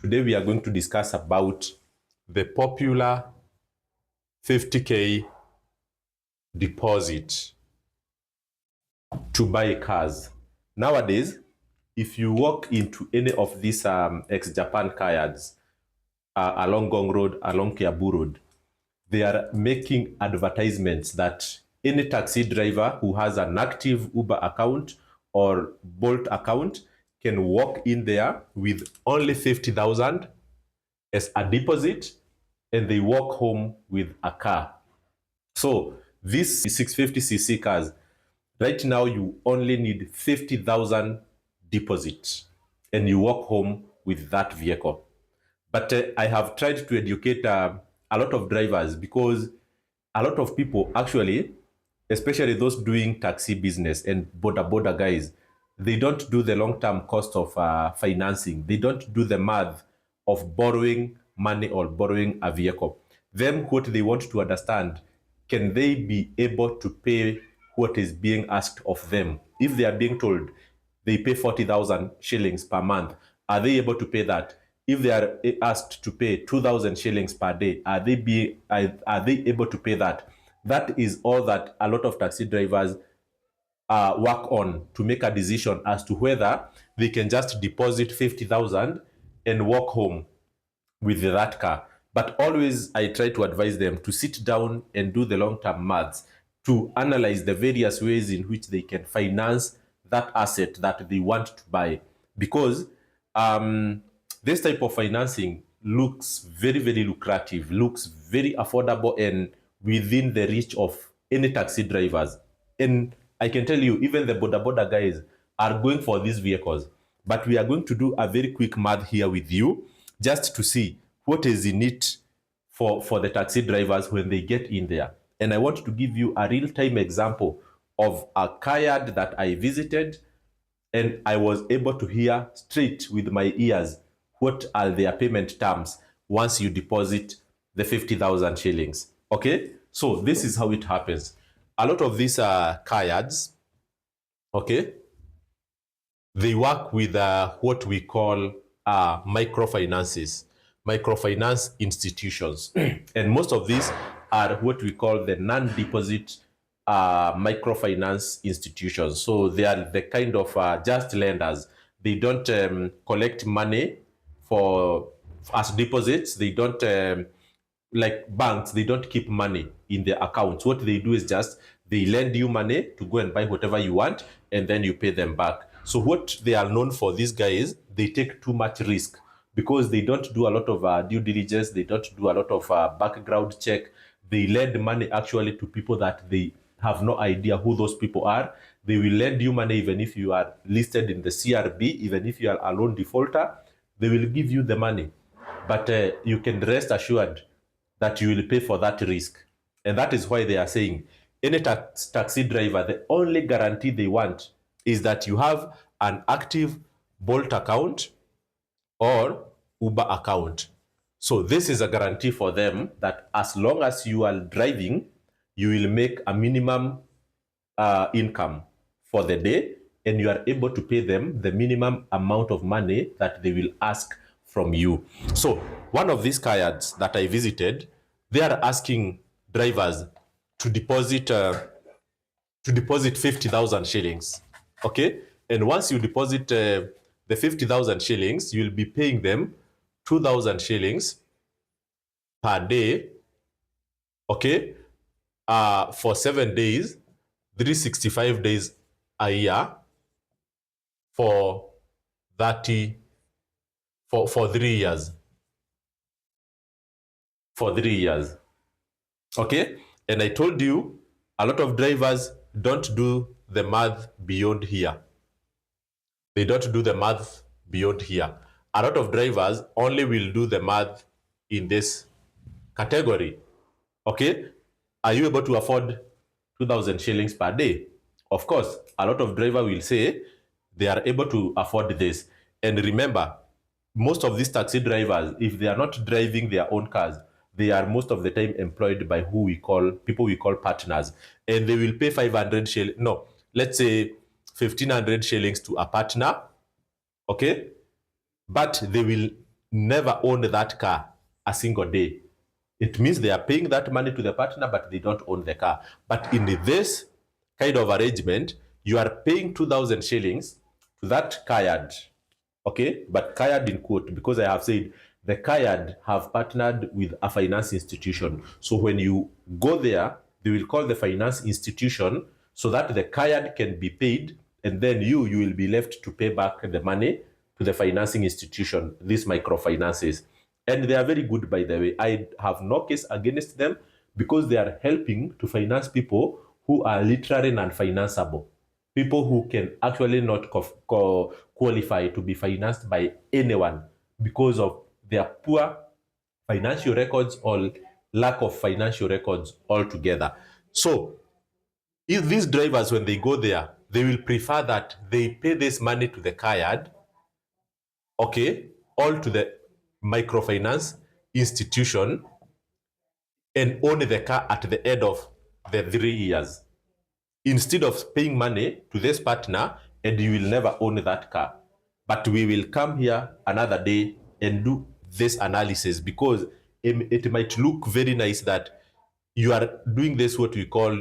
Today we are going to discuss about the popular 50K deposit to buy cars. Nowadays, if you walk into any of these ex-Japan car yards along Gong Road, along Kiabu Road, they are making advertisements that any taxi driver who has an active Uber account or Bolt account can walk in there with only 50,000 as a deposit and they walk home with a car. So these 650cc cars, right now you only need 50,000 deposit and you walk home with that vehicle. But I have tried to educate a lot of drivers because a lot of people actually, especially those doing taxi business and border guys, they don't do the long-term cost of financing. They don't do the math of borrowing money or borrowing a vehicle. Them, what they want to understand, can they be able to pay what is being asked of them? If they are being told they pay 40,000 shillings per month, are they able to pay that? If they are asked to pay 2,000 shillings per day, are they able to pay that? That is all that a lot of taxi drivers work on to make a decision as to whether they can just deposit 50,000 and walk home with that car. But always I try to advise them to sit down and do the long-term maths to analyze the various ways in which they can finance that asset that they want to buy. Because this type of financing looks very, very lucrative, looks very affordable and within the reach of any taxi drivers. And I can tell you, even the border guys are going for these vehicles. But we are going to do a very quick math here with you just to see what is in it for the taxi drivers when they get in there. And I want to give you a real-time example of a car yard that I visited and I was able to hear straight with my ears what are their payment terms once you deposit the 50,000 shillings. Okay, so this is how it happens. A lot of these car yards, okay, they work with what we call microfinances, microfinance institutions. And most of these are what we call the non-deposit microfinance institutions. So they are the kind of just lenders. They don't collect money for as deposits. They don't like banks, they don't keep money in their accounts. What they do is just they lend you money to go and buy whatever you want and then you pay them back. So what they are known for, these guys, they take too much risk because they don't do a lot of due diligence. They don't do a lot of background check. They lend money actually to people that they have no idea who those people are. They will lend you money even if you are listed in the CRB, even if you are a loan defaulter, they will give you the money. But you can rest assured that you will pay for that risk. And that is why they are saying any taxi driver, the only guarantee they want is that you have an active Bolt account or Uber account. So this is a guarantee for them that as long as you are driving, you will make a minimum income for the day and you are able to pay them the minimum amount of money that they will ask from you. So one of these car yards that I visited, they are asking drivers to deposit 50,000 shillings. Okay, and once you deposit the 50,000 shillings, you'll be paying them 2,000 shillings per day. Okay, for 7 days, 365 days a year for 30 for 3 years. For 3 years. Okay, and I told you a lot of drivers don't do the math beyond here. They don't do the math beyond here. A lot of drivers only will do the math in this category. Okay, are you able to afford 2,000 shillings per day? Of course, a lot of drivers will say they are able to afford this. And remember, most of these taxi drivers, if they are not driving their own cars, they are most of the time employed by people we call partners. And they will pay 500 shillings, no, let's say 1,500 shillings to a partner, okay? But they will never own that car a single day. It means they are paying that money to the partner, but they don't own the car. But in this kind of arrangement, you are paying 2,000 shillings to that kayad. Okay, but kayad in quote, because I have said the kayad have partnered with a finance institution. So when you go there, they will call the finance institution so that the kayad can be paid, and then you will be left to pay back the money to the financing institution, these microfinances. And they are very good, by the way. I have no case against them because they are helping to finance people who are literally non-financeable, people who can actually not qualify to be financed by anyone because of their poor financial records or lack of financial records altogether. So, if these drivers, when they go there, they will prefer that they pay this money to the kayad, okay, all to the microfinance institution, and own the car at the end of the 3 years, instead of paying money to this partner and you will never own that car. But we will come here another day and do this analysis, because it might look very nice that you are doing this, what we call,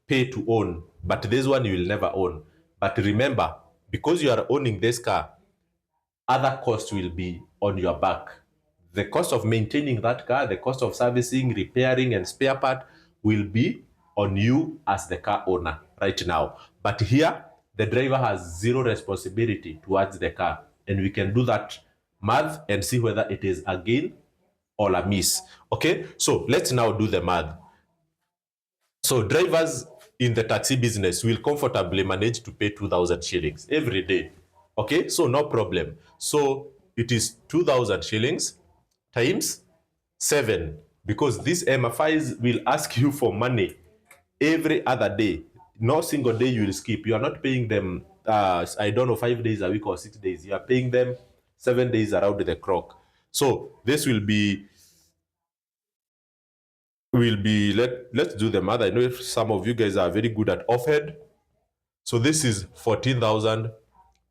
pay to own, but this one you will never own. But remember, because you are owning this car, other costs will be on your back. The cost of maintaining that car, the cost of servicing, repairing, and spare part will be on you as the car owner right now. But here, the driver has zero responsibility towards the car. And we can do that math and see whether it is a gain or a miss. Okay, so let's now do the math. So drivers in the taxi business will comfortably manage to pay 2,000 shillings every day. Okay, so no problem. So it is 2,000 shillings times 7, because these MFIs will ask you for money every other day. No single day you will skip. You are not paying them, I don't know, 5 days a week or 6 days. You are paying them 7 days around the clock. So this will be let's do the math. I know if some of you guys are very good at offhead. So this is 14,000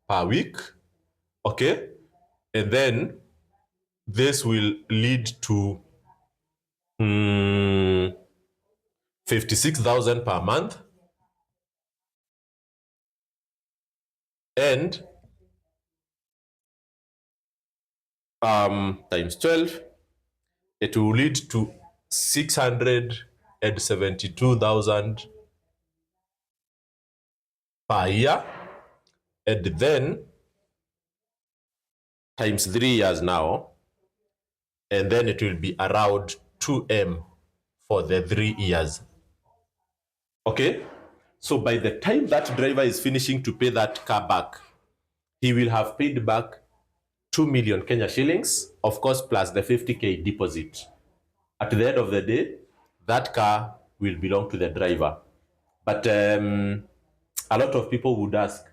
per week. Okay, and then this will lead to 56,000 per month, and times 12, it will lead to 672,000 per year, and then times 3 years now, and then it will be around 2M for the 3 years. Okay, so by the time that driver is finishing to pay that car back, he will have paid back 2 million Kenya shillings, of course, plus the 50K deposit. At the end of the day, that car will belong to the driver. But a lot of people would ask,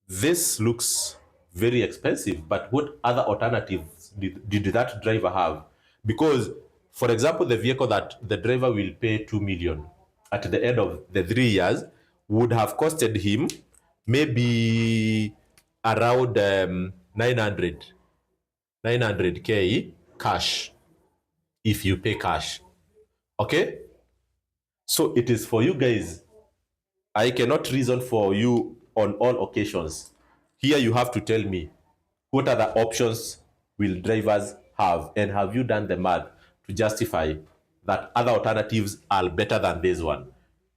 this looks very expensive, but what other alternatives did that driver have? Because, for example, the vehicle that the driver will pay 2 million at the end of the 3 years would have costed him maybe around 900k cash, if you pay cash. Okay, so it is for you guys. I cannot reason for you on all occasions. Here you have to tell me, what other options will drivers have, and have you done the math to justify that other alternatives are better than this one?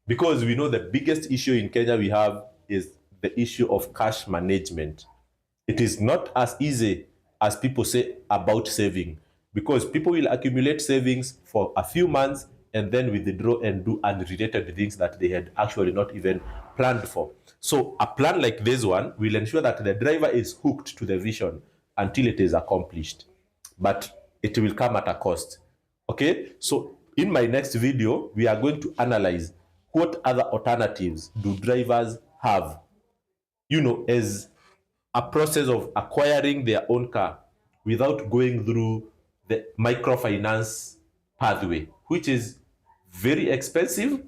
Because we know the biggest issue in Kenya we have is the issue of cash management. It is not as easy as people say about saving, because people will accumulate savings for a few months and then withdraw and do unrelated things that they had actually not even planned for. So a plan like this one will ensure that the driver is hooked to the vision until it is accomplished, but it will come at a cost. Okay, so in my next video we are going to analyze what other alternatives do drivers have, as a process of acquiring their own car without going through the microfinance pathway, which is very expensive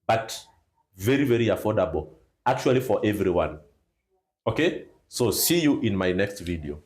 but very, very affordable actually for everyone. Okay, so see you in my next video.